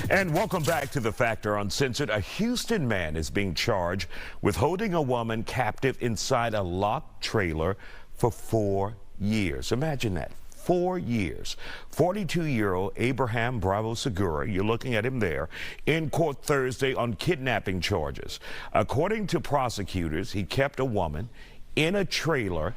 And welcome back to The Factor Uncensored. A Houston man is being charged with holding a woman captive inside a locked trailer for 4 years. Imagine that. 4 years. 42-year-old Abraham Bravo Segura, you're looking at him there, in court Thursday on kidnapping charges. According to prosecutors, he kept a woman in a trailer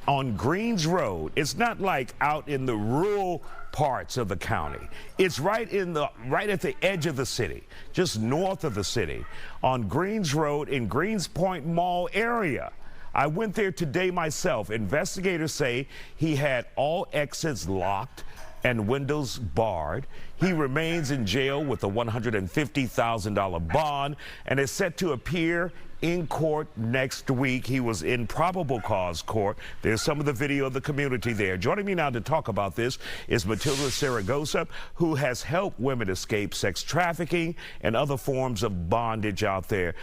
on Greens Road. It's not like out in the rural parts of the county. It's right at the edge of the city, just north of the city, on Greens Road in Greens Point Mall area. I went there today myself. Investigators say he had all exits locked and windows barred. He remains in jail with a $150,000 bond and is set to appear in court next week. He was in probable cause court. There's some of the video of the community there. Joining me now to talk about this is Matilda Saragosa, who has helped women escape sex trafficking and other forms of bondage out there.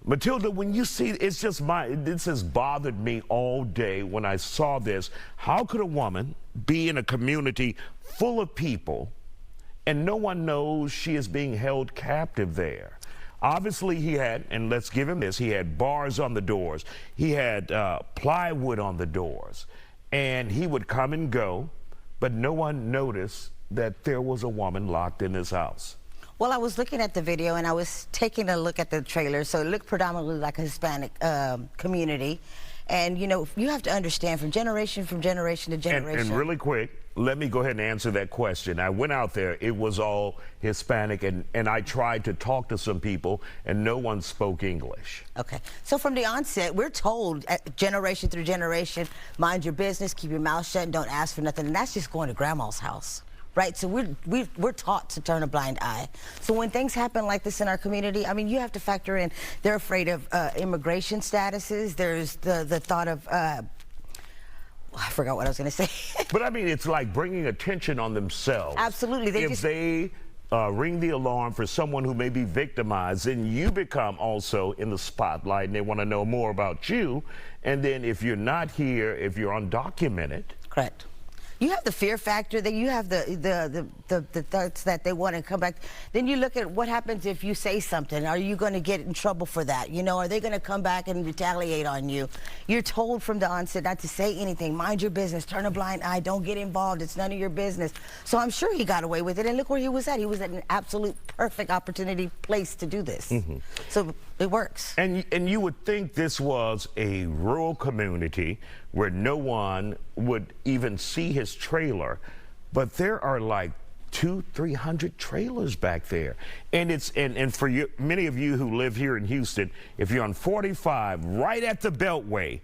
Matilda, when you see, this has bothered me all day when I saw this. How could a woman be in a community full of people and no one knows she is being held captive there? Obviously he had, and let's give him this, he had bars on the doors. He had plywood on the doors. And he would come and go, but no one noticed that there was a woman locked in his house. Well, I was looking at the video and I was taking a look at the trailer, so it looked predominantly like a Hispanic community. And, you know, you have to understand from generation to generation. And really quick, let me go ahead and answer that question. I went out there, it was all Hispanic, and I tried to talk to some people, and no one spoke English. Okay. So from the onset, we're told, generation through generation, mind your business, keep your mouth shut, and don't ask for nothing. And that's just going to grandma's house. Right, so we're taught to turn a blind eye. So when things happen like this in our community, I mean, you have to factor in, they're afraid of immigration statuses. There's the thought of, I forgot what I was going to say. But I mean, it's like bringing attention on themselves. Absolutely. If they ring the alarm for someone who may be victimized, then you become also in the spotlight and they want to know more about you. And then if you're not here, if you're undocumented. Correct. You have the fear factor, that you have the thoughts that they want to come back. Then you look at what happens if you say something. Are you going to get in trouble for that? You know, are they going to come back and retaliate on you? You're told from the onset not to say anything. Mind your business. Turn a blind eye. Don't get involved. It's none of your business. So I'm sure he got away with it. And look where he was at. He was at an absolute perfect opportunity place to do this. Mm-hmm. So it works. And you would think this was a rural community where no one would even see his trailer, but there are like 200-300 trailers back there. And it's and for you, many of you who live here in Houston, if you're on 45 right at the Beltway,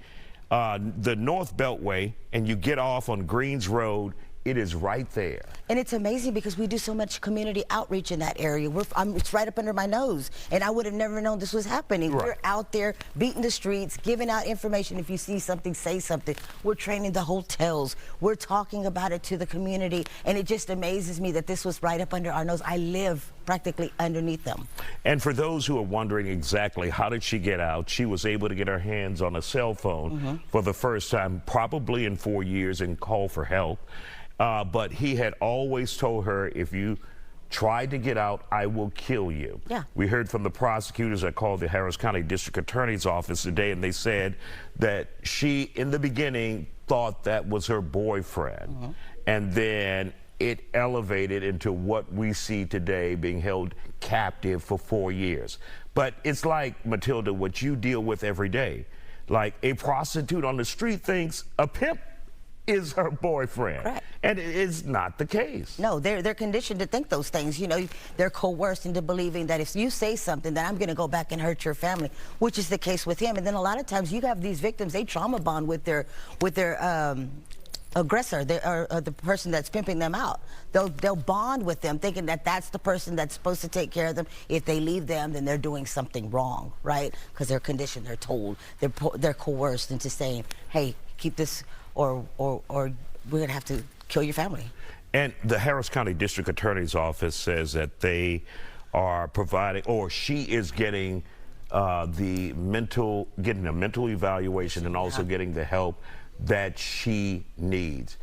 the North Beltway, and you get off on Greens Road, it is right there. And it's amazing because we do so much community outreach in that area. It's right up under my nose, and I would have never known this was happening. Right. We're out there beating the streets, giving out information. If you see something, say something. We're training the hotels. We're talking about it to the community, and it just amazes me that this was right up under our nose. I live practically underneath them. And for those who are wondering exactly how did she get out, she was able to get her hands on a cell phone for the first time, probably in 4 years, and call for help. But he had always told her, if you try to get out, I will kill you. Yeah. We heard from the prosecutors that called the Harris County District Attorney's office today, and they said that she, in the beginning, thought that was her boyfriend. And then it elevated into what we see today, being held captive for 4 years. But it's like, Matilda, what you deal with every day. Like a prostitute on the street thinks a pimp is her boyfriend. Correct. And it is not the case. No, they're conditioned to think those things. You know, they're coerced into believing that if you say something, then I'm going to go back and hurt your family, which is the case with him. And then a lot of times you have these victims, they trauma bond with their aggressor, or the person that's pimping them out. They'll bond with them, thinking that that's the person that's supposed to take care of them. If they leave them, then they're doing something wrong, right? Because they're conditioned, they're told, they're coerced into saying, hey, keep this, or we're going to have to kill your family. And the Harris County District Attorney's Office says that they are providing, or she is getting getting a mental evaluation and also getting the help that she needs.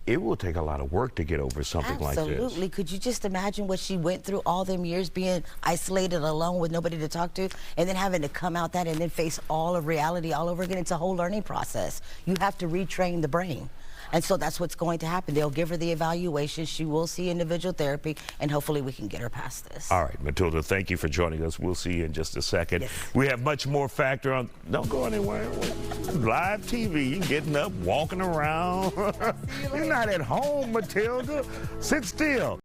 it will take a lot of work to get over something like this. Absolutely. Could you just imagine what she went through all them years being isolated, alone with nobody to talk to, and then having to come out that and then face all of reality all over again? It's a whole learning process. You have to retrain the brain. And so that's what's going to happen. They'll give her the evaluation. She will see individual therapy, and hopefully we can get her past this. All right, Matilda, thank you for joining us. We'll see you in just a second. Yes. We have much more Factor on. Don't go anywhere. Live TV, you getting up, walking around. You're not at home, Matilda. Sit still.